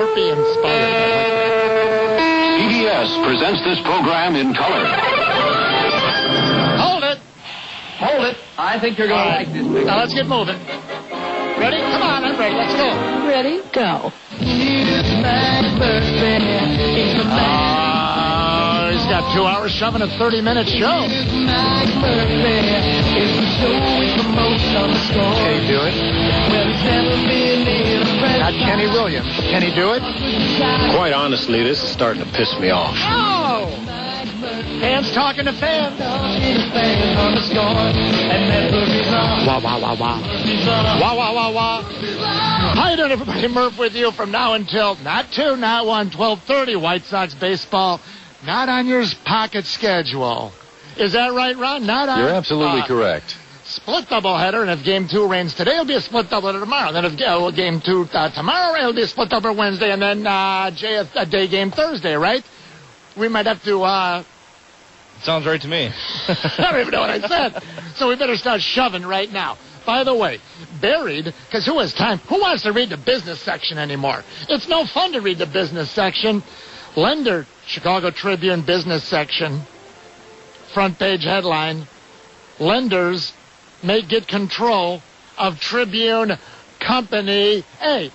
Slurpee inspired. CBS presents this program in color. Hold it. Hold it. I think you're going to like this picture. Now let's get moving. Ready? Come on, I'm ready. Let's go. Ready? Go. He's got 2 hours shoving a 30-minute show. Can he do it? Not Kenny Williams. Can he do it? Quite honestly, this is starting to piss me off. Oh! Fans talking to fans. Wah, wah, wah, wah. Wah, wah, wah, wah. How you doing, everybody? Murph with you from now until not 2, not 1, 12:30. White Sox baseball. Not on your pocket schedule. Is that right, Ron? Not on. You're absolutely correct. Split doubleheader, and if Game 2 rains today, it'll be a split doubleheader tomorrow. Then if Game 2 tomorrow, it'll be a split doubleheader Wednesday, and then a day game Thursday, right? We might have to. Sounds right to me. I don't even know what I said. So we better start shoving right now. By the way, buried, because who has time? Who wants to read the business section anymore? It's no fun to read the business section. Lender, Chicago Tribune business section, front page headline, lenders may get control of Tribune Company. Hey,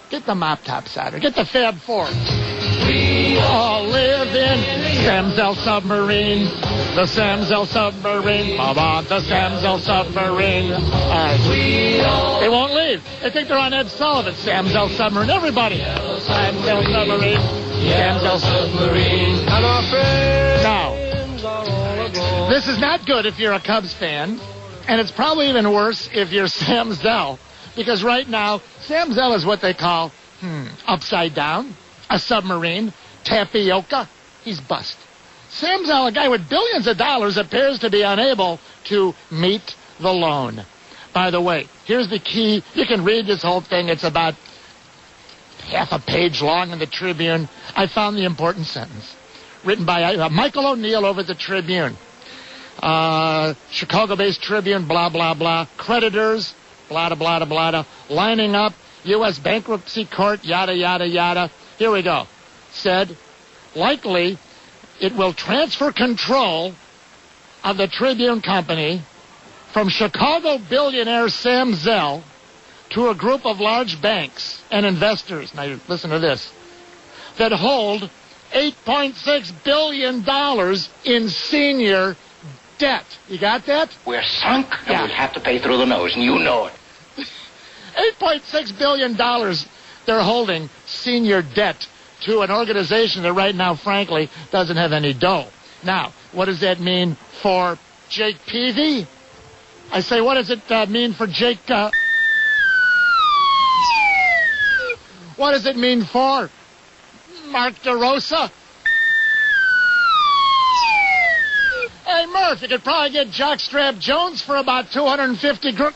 get the mop tops out of here. Get the Fab Four. We all live in Samsel Submarine. The Samsel Submarine. Baba, the Samsel Submarine. They won't leave. They think they're on Ed Sullivan. Samsel Submarine. Everybody. Samsel Submarine. Samsel Submarine. Now, this is not good if you're a Cubs fan. And it's probably even worse if you're Sam Zell. Because right now, Sam Zell is what they call upside down, a submarine, tapioca. He's bust. Sam Zell, a guy with billions of dollars, appears to be unable to meet the loan. By the way, here's the key. You can read this whole thing. It's about half a page long in the Tribune. I found the important sentence. Written by Michael O'Neill over at the Tribune. Chicago-based Tribune, blah, blah, blah. Creditors, blah, blah, blah, blah. Lining up, U.S. bankruptcy court, yada, yada, yada. Here we go. Said, likely it will transfer control of the Tribune Company from Chicago billionaire Sam Zell to a group of large banks and investors. Now, listen to this. That hold $8.6 billion in senior debt. You got that? We're sunk, and we have to pay through the nose, and you know it. $8.6 billion they're holding senior debt to an organization that right now, frankly, doesn't have any dough. Now, what does that mean for Jake Peavy? I say, what does it mean for Jake... What does it mean for Mark DeRosa? Hey, Murph, you could probably get Jockstrap Jones for about 250 grand.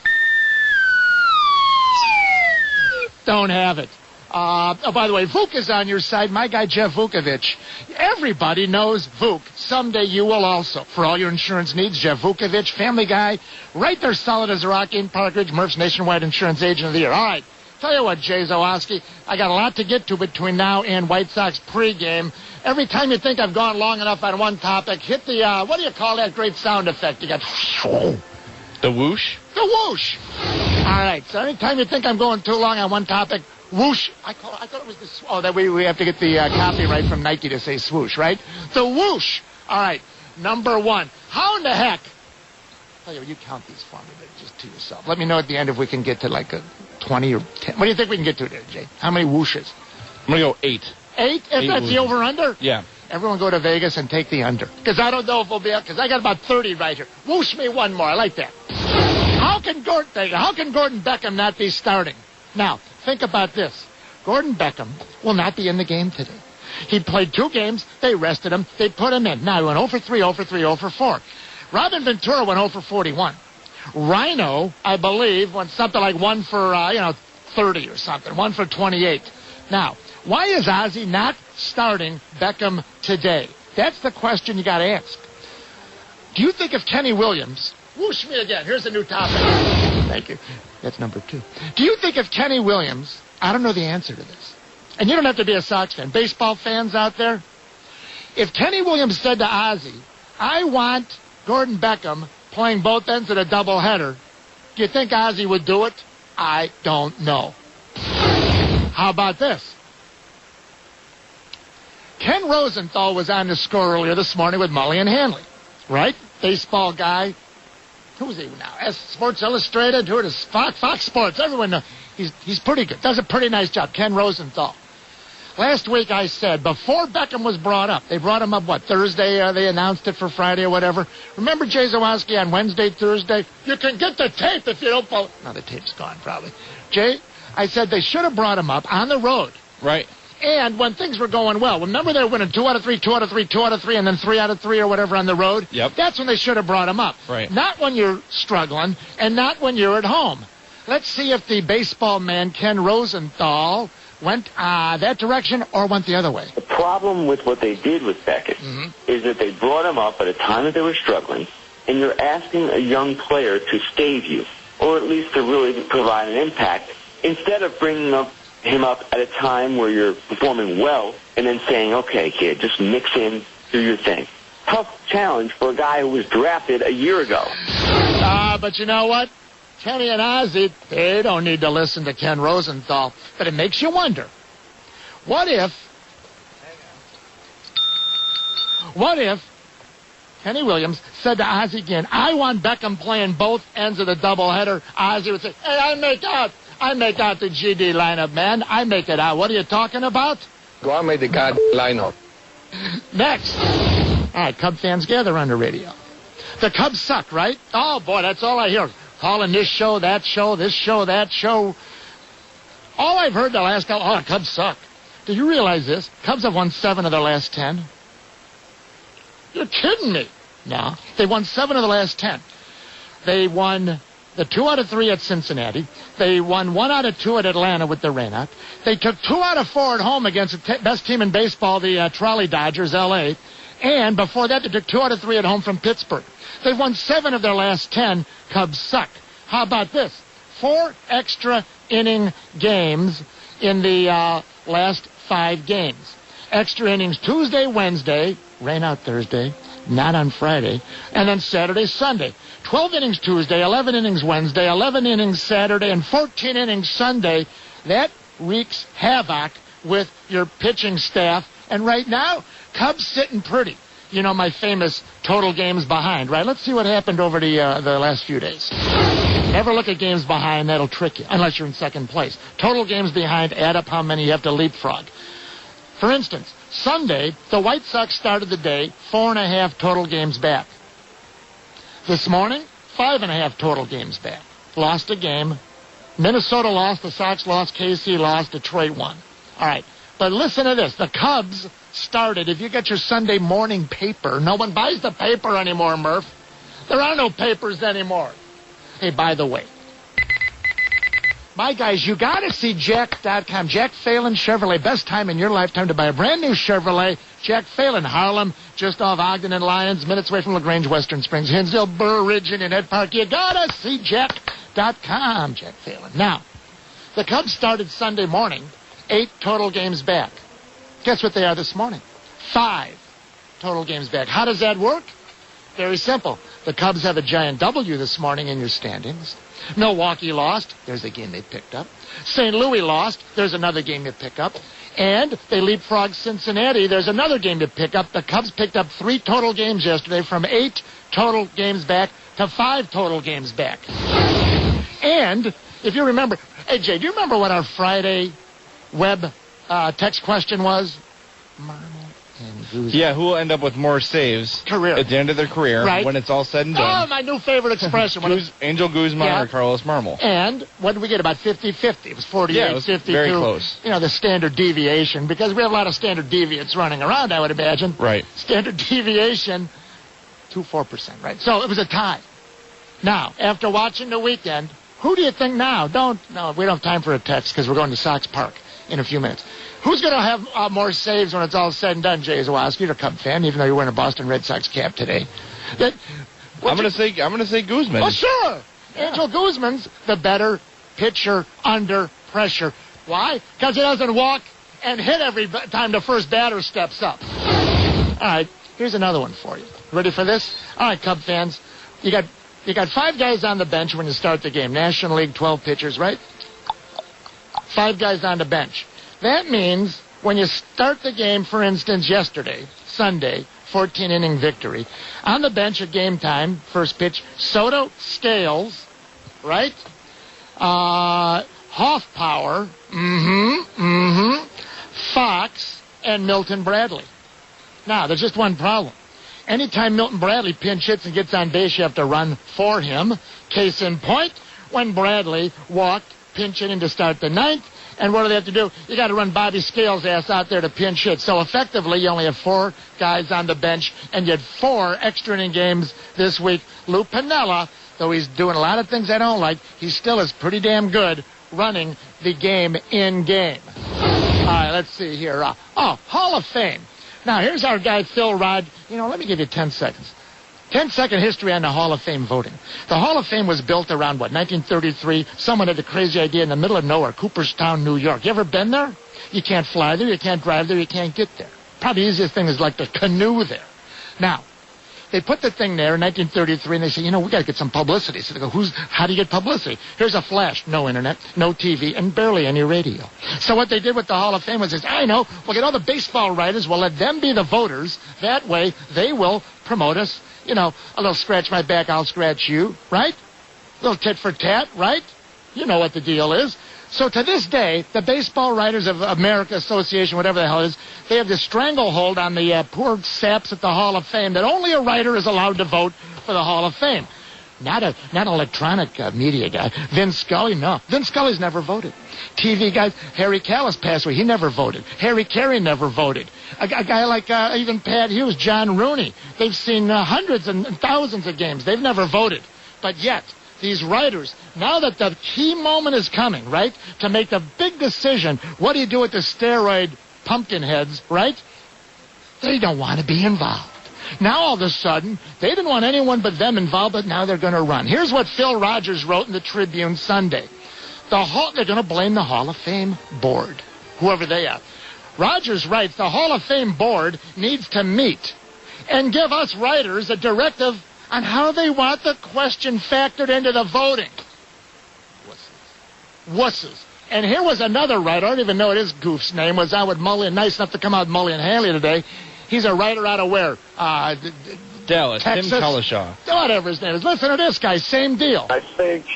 Don't have it. By the way, Vuk is on your side. My guy, Jeff Vukovich. Everybody knows Vuk. Someday you will also. For all your insurance needs, Jeff Vukovich, family guy, right there solid as a rock in Park Ridge, Murph's nationwide insurance agent of the year. All right. Tell you what, Jay Zawoski, I got a lot to get to between now and White Sox pregame. Every time you think I've gone long enough on one topic, hit the, what do you call that great sound effect? You got... The whoosh? The whoosh. All right, so anytime you think I'm going too long on one topic, whoosh. I thought it was the... that we have to get the copyright from Nike to say swoosh, right? The whoosh. All right, number one. How in the heck... Tell you, you count these for me, but just to yourself. Let me know at the end if we can get to like a 20 or 10. What do you think we can get to there, Jay? How many whooshes? I'm going to go 8. 8? If that's the over-under? Yeah. Everyone go to Vegas and take the under. Because I don't know if we'll be up, because I got about 30 right here. Whoosh me one more. I like that. How can Gordon Beckham not be starting? Now, think about this. Gordon Beckham will not be in the game today. He played 2 games. They rested him. They put him in. Now, he went 0 for 3, 0 for 3, 0 for 4. Robin Ventura went 0 for 41. Rhino, I believe, went something like 1 for, 30 or something. 1 for 28. Now, why is Ozzie not starting Beckham today? That's the question you got to ask. Do you think if Kenny Williams... Whoosh me again. Here's a new topic. Thank you. That's number 2. Do you think if Kenny Williams... I don't know the answer to this. and you don't have to be a Sox fan, baseball fans out there, if Kenny Williams said to Ozzie, I want Gordon Beckham playing both ends of a doubleheader, do you think Ozzie would do it? I don't know. How about this? Ken Rosenthal was on the score earlier this morning with Mully and Hanley, right? Baseball guy. Who's he now? Sports Illustrated? Who it is? Fox Sports. Everyone knows. He's pretty good. Does a pretty nice job. Ken Rosenthal. Last week I said, before Beckham was brought up, they brought him up, Thursday? They announced it for Friday or whatever. Remember Jay Zawoski on Wednesday, Thursday? You can get the tape if you don't follow. No, the tape's gone probably. Jay, I said they should have brought him up on the road. Right. And when things were going well, remember they were winning 2 out of 3, 2 out of 3, 2 out of 3, and then 3 out of 3 or whatever on the road? Yep. That's when they should have brought him up. Right. Not when you're struggling and not when you're at home. Let's see if the baseball man, Ken Rosenthal, went that direction or went the other way. The problem with what they did with Beckett is that they brought him up at a time that they were struggling, and you're asking a young player to save you, or at least to really provide an impact, instead of bringing him up at a time where you're performing well and then saying, okay, kid, just mix in, do your thing. Tough challenge for a guy who was drafted a year ago. But you know what? Kenny and Ozzie, they don't need to listen to Ken Rosenthal. But it makes you wonder, what if Kenny Williams said to Ozzie again, I want Beckham playing both ends of the doubleheader? Ozzie would say, hey, I make out the GD lineup, man. I make it out. What are you talking about? Go on, make the god lineup. Next. All right, Cub fans, gather on the radio. The Cubs suck, right? Oh, boy, that's all I hear. Calling this show, that show, this show, that show. All I've heard the last couple, Cubs suck. Do you realize this? Cubs have won 7 of their last 10. You're kidding me. No, they won 7 of the last 10. They won the 2 out of 3 at Cincinnati. They won 1 out of 2 at Atlanta with the rainout. They took 2 out of 4 at home against the best team in baseball, the Trolley Dodgers, L.A. And before that, they took 2 out of 3 at home from Pittsburgh. They've won 7 of their last 10. Cubs suck. How about this? 4 extra inning games in the last 5 games. Extra innings Tuesday, Wednesday, rain out Thursday, not on Friday, and then Saturday, Sunday. 12 innings Tuesday, 11 innings Wednesday, 11 innings Saturday, and 14 innings Sunday. That wreaks havoc with your pitching staff. And right now, Cubs sitting pretty. You know my famous total games behind, right? Let's see what happened over the last few days. Never look at games behind. That'll trick you, unless you're in second place. Total games behind, add up how many you have to leapfrog. For instance, Sunday, the White Sox started the day 4.5 total games back. This morning, 5.5 total games back. Lost a game. Minnesota lost, the Sox lost, KC lost, Detroit won. All right, but listen to this. The Cubs started, if you get your Sunday morning paper, no one buys the paper anymore, Murph. There are no papers anymore. Hey, by the way, my guys, you got to see Jack.com. Jack Phelan Chevrolet. Best time in your lifetime to buy a brand new Chevrolet. Jack Phelan, Harlem, just off Ogden and Lyons, minutes away from LaGrange, Western Springs, Hinsdale, Burr Ridge, and Ed Park. You got to see Jack.com, Jack Phelan. Now, the Cubs started Sunday morning, 8 total games back. Guess what they are this morning? 5 total games back. How does that work? Very simple. The Cubs have a giant W this morning in your standings. Milwaukee lost. There's a game they picked up. St. Louis lost. There's another game to pick up. And they leapfrogged Cincinnati. There's another game to pick up. The Cubs picked up 3 total games yesterday, from 8 total games back to 5 total games back. And if you remember, hey, Jay, do you remember what our Friday web text question was? Yeah, who will end up with more saves at the end of their career, right, when it's all said and done? Oh, my new favorite expression. Angel Guzman or Carlos Marmol. And what did we get? About 50-50. It was 48-52. Yeah, it was very close. You know, the standard deviation, because we have a lot of standard deviates running around, I would imagine. Right. Standard deviation, 2-4%, right? So it was a tie. Now, after watching the weekend, who do you think now? No, we don't have time for a text because we're going to Sox Park in a few minutes. Who's going to have more saves when it's all said and done, Jay Zawoski? You're a Cub fan, even though you're wearing a Boston Red Sox cap today. I'm going to say Guzman. Oh, sure. Yeah. Angel Guzman's the better pitcher under pressure. Why? Because he doesn't walk and hit every time the first batter steps up. All right, here's another one for you. Ready for this? All right, Cub fans, you got 5 guys on the bench when you start the game. National League, 12 pitchers, right? 5 guys on the bench. That means when you start the game, for instance, yesterday, Sunday, 14-inning victory, on the bench at game time, first pitch, Soto, Scales, right? Hoffpower, Fox, and Milton Bradley. Now, there's just one problem. Anytime Milton Bradley pinch hits and gets on base, you have to run for him. Case in point, when Bradley walked pinch hitting to start the 9th, and what do they have to do? You got to run Bobby Scales' ass out there to pinch hit. So effectively, you only have 4 guys on the bench, and you had 4 extra inning games this week. Lou Piniella, though he's doing a lot of things I don't like, he still is pretty damn good running the game in game. All right, let's see here. Hall of Fame. Now, here's our guy, Phil Rod. Let me give you 10 seconds. 10-second history on the Hall of Fame voting. The Hall of Fame was built around, 1933? Someone had a crazy idea in the middle of nowhere, Cooperstown, New York. You ever been there? You can't fly there, you can't drive there, you can't get there. Probably the easiest thing is like the canoe there. Now, they put the thing there in 1933, and they say, we got to get some publicity. So they go, how do you get publicity? Here's a flash. No internet, no TV, and barely any radio. So what they did with the Hall of Fame was, we'll get all the baseball writers, we'll let them be the voters. That way, they will promote us. A little scratch my back, I'll scratch you, right? A little tit for tat, right? You know what the deal is. So to this day, the Baseball Writers of America Association, whatever the hell it is, they have this stranglehold on the poor saps at the Hall of Fame that only a writer is allowed to vote for the Hall of Fame. Not an electronic media guy. Vince Scully, no. Vince Scully's never voted. TV guys, Harry Callis passed away. He never voted. Harry Carey never voted. A guy like even Pat Hughes, John Rooney. They've seen hundreds and thousands of games. They've never voted. But yet, these writers, now that the key moment is coming, right, to make the big decision, what do you do with the steroid pumpkin heads, right? They don't want to be involved. Now, all of a sudden, they didn't want anyone but them involved, but now they're going to run. Here's what Phil Rogers wrote in the Tribune Sunday. They're going to blame the Hall of Fame board, whoever they are. Rogers writes, the Hall of Fame board needs to meet and give us writers a directive on how they want the question factored into the voting. Wusses. And here was another writer, I don't even know what his goof's name was, out with Mullion, nice enough to come out with Mullion Haley today. He's a writer out of where? Dallas, Texas? Tim Cullishaw. Whatever his name is. Listen to this guy, same deal. I think,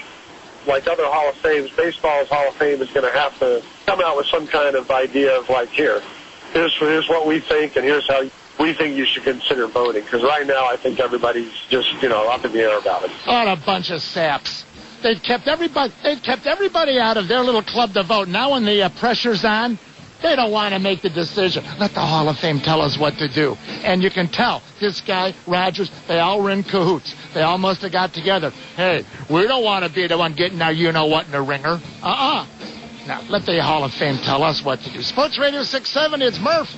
like other Hall of Fames, baseball's Hall of Fame is going to have to come out with some kind of idea of here's what we think, and here's how we think you should consider voting. Because right now, I think everybody's just, up in the air about it. What a bunch of saps. They've kept everybody out of their little club to vote. Now when the pressure's on, they don't want to make the decision. Let the Hall of Fame tell us what to do. And you can tell, this guy, Rogers, they all were in cahoots. They all must have got together. Hey, we don't want to be the one getting our you-know-what in the ringer. Now, let the Hall of Fame tell us what to do. Sports Radio 670, it's Murph.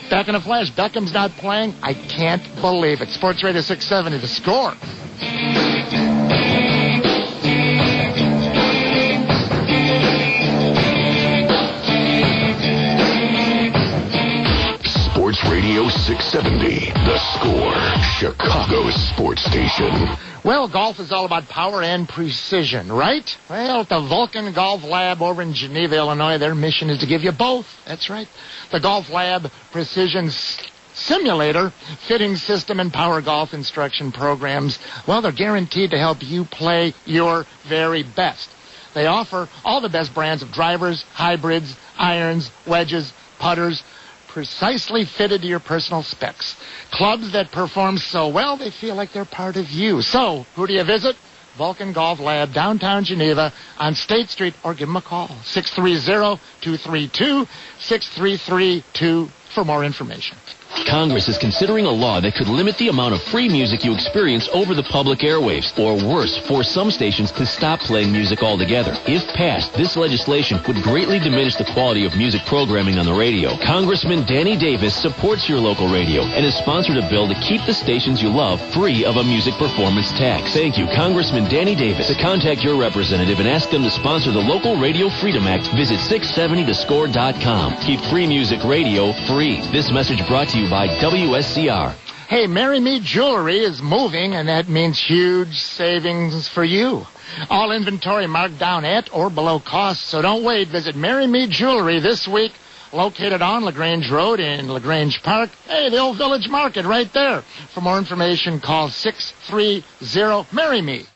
Back in a flash, Beckham's not playing. I can't believe it. Sports Radio 670, the score. Sports Radio 670, The Score, Chicago's sports station. Well, golf is all about power and precision, right? Well, at the Vulcan Golf Lab over in Geneva, Illinois, their mission is to give you both. That's right. The Golf Lab Precision Simulator, fitting system, and power golf instruction programs, well, they're guaranteed to help you play your very best. They offer all the best brands of drivers, hybrids, irons, wedges, putters, precisely fitted to your personal specs. Clubs that perform so well, they feel like they're part of you. So, who do you visit? Vulcan Golf Lab, downtown Geneva, on State Street, or give them a call, 630-232-6332 for more information. Congress is considering a law that could limit the amount of free music you experience over the public airwaves, or worse, force some stations to stop playing music altogether. If passed, this legislation would greatly diminish the quality of music programming on the radio. Congressman Danny Davis supports your local radio and has sponsored a bill to keep the stations you love free of a music performance tax. Thank you, Congressman Danny Davis. To contact your representative and ask them to sponsor the local Radio Freedom Act, visit 670thescore.com. Keep free music radio free. This message brought to you by WSCR. Hey, Marry Me Jewelry is moving, and that means huge savings for you. All inventory marked down at or below cost, so don't wait. Visit Marry Me Jewelry this week, located on LaGrange Road in LaGrange Park. Hey, the old Village Market right there. For more information, call 630-MARRY-ME.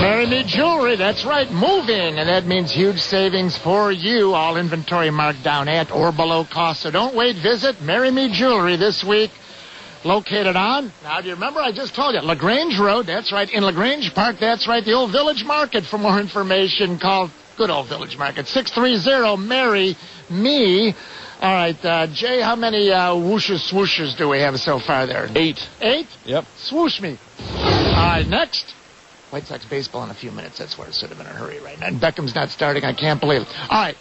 Marry Me Jewelry, that's right, moving, and that means huge savings for you. All inventory marked down at or below cost, so don't wait. Visit Marry Me Jewelry this week, located on, now do you remember I just told you, LaGrange Road, that's right, in LaGrange Park, that's right, the old Village Market. For more information, call good old Village Market, 630-MARRY-ME. All right, Jay, how many swooshes do we have so far there? 8. 8? Yep. Swoosh me. All right, next. White Sox baseball in a few minutes. That's where it's sort of in a hurry right now. And Beckham's not starting. I can't believe it. All right.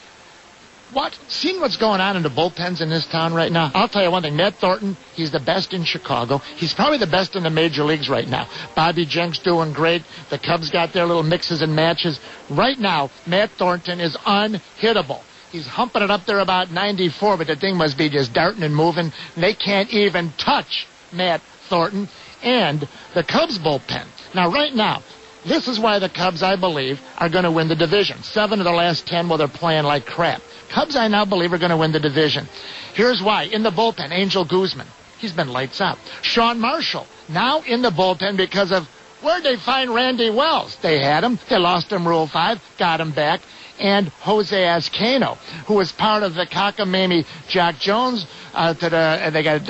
Seeing what's going on in the bullpens in this town right now, I'll tell you one thing. Matt Thornton, he's the best in Chicago. He's probably the best in the major leagues right now. Bobby Jenks doing great. The Cubs got their little mixes and matches. Right now, Matt Thornton is unhittable. He's humping it up there about 94, but the thing must be just darting and moving. And they can't even touch Matt Thornton and the Cubs bullpen. Now, right now, this is why the Cubs, I believe, are going to win the division. 7 of the last 10, well, they're playing like crap. Cubs, I now believe, are going to win the division. Here's why. In the bullpen, Angel Guzman. He's been lights out. Sean Marshall, now in the bullpen because of where'd they find Randy Wells? They had him. They lost him Rule 5, got him back. And Jose Azcano, who was part of the cockamamie Jack Jones. They got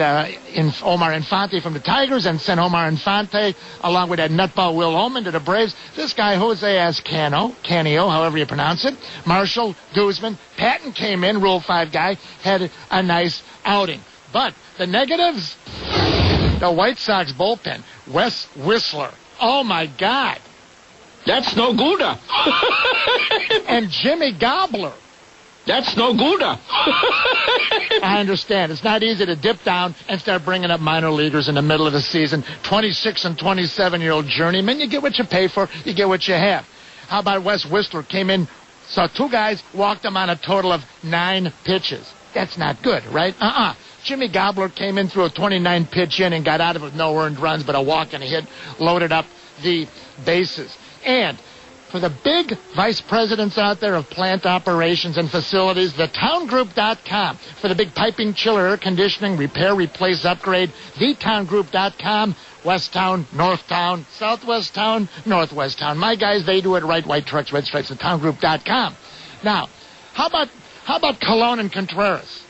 Omar Infante from the Tigers and sent Omar Infante along with that nutball Will Oman to the Braves. This guy, Jose Azcano, Canio, however you pronounce it, Marshall, Guzman, Patton came in, Rule 5 guy, had a nice outing. But the negatives, the White Sox bullpen, Wes Whistler. Oh, my God. That's no good. And Jimmy Gobbler. That's no good. I understand. It's not easy to dip down and start bringing up minor leaguers in the middle of the season. 26 and 27-year-old journeyman. You get what you pay for. You get what you have. How about Wes Whistler? Came in, saw 2 guys, walked them on a total of 9 pitches. That's not good, right? Jimmy Gobbler came in through a 29-pitch inning, got out of it with no earned runs, but a walk and a hit, loaded up the bases. And for the big vice presidents out there of plant operations and facilities, thetowngroup.com. For the big piping, chiller, air conditioning, repair, replace, upgrade, thetowngroup.com. West Town, North Town, Southwest Town, Northwest Town. My guys, they do it right. White trucks, red stripes, thetowngroup.com. Now, how about Colon and Contreras?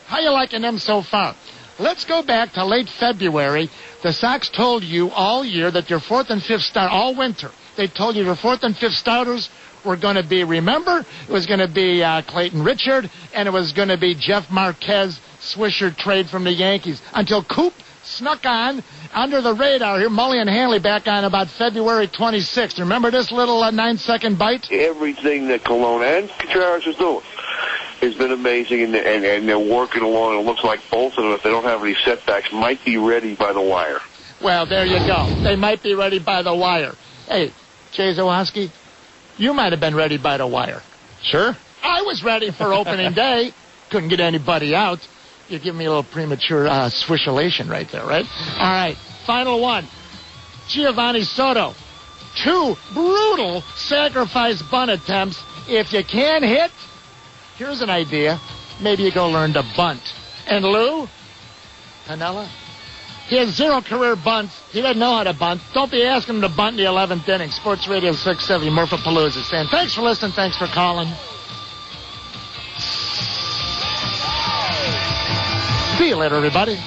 How you liking them so far? Let's go back to late February. The Sox told you all year that your 4th and 5th start, all winter, they told you your 4th and 5th starters were going to be, remember, it was going to be Clayton Richard, and it was going to be Jeff Marquez, Swisher trade from the Yankees, until Coop snuck on under the radar here. Mully and Hanley back on about February 26th. Remember this little 9-second bite? Everything that Colon and Contreras is doing has been amazing, and they're working along. It looks like both of them, if they don't have any setbacks, might be ready by the wire. Well, there you go. They might be ready by the wire. Hey, Jay Zawoski, you might have been ready by the wire. Sure. I was ready for opening day. Couldn't get anybody out. You give me a little premature swishulation right there, right? All right, final one. Giovanni Soto. 2 brutal sacrifice bunt attempts. If you can't hit, here's an idea. Maybe you go learn to bunt. And Lou Piniella, he has 0 career bunts. He doesn't know how to bunt. Don't be asking him to bunt in the 11th inning. Sports Radio 670, Murph Palooza saying, thanks for listening. Thanks for calling. See you later, everybody.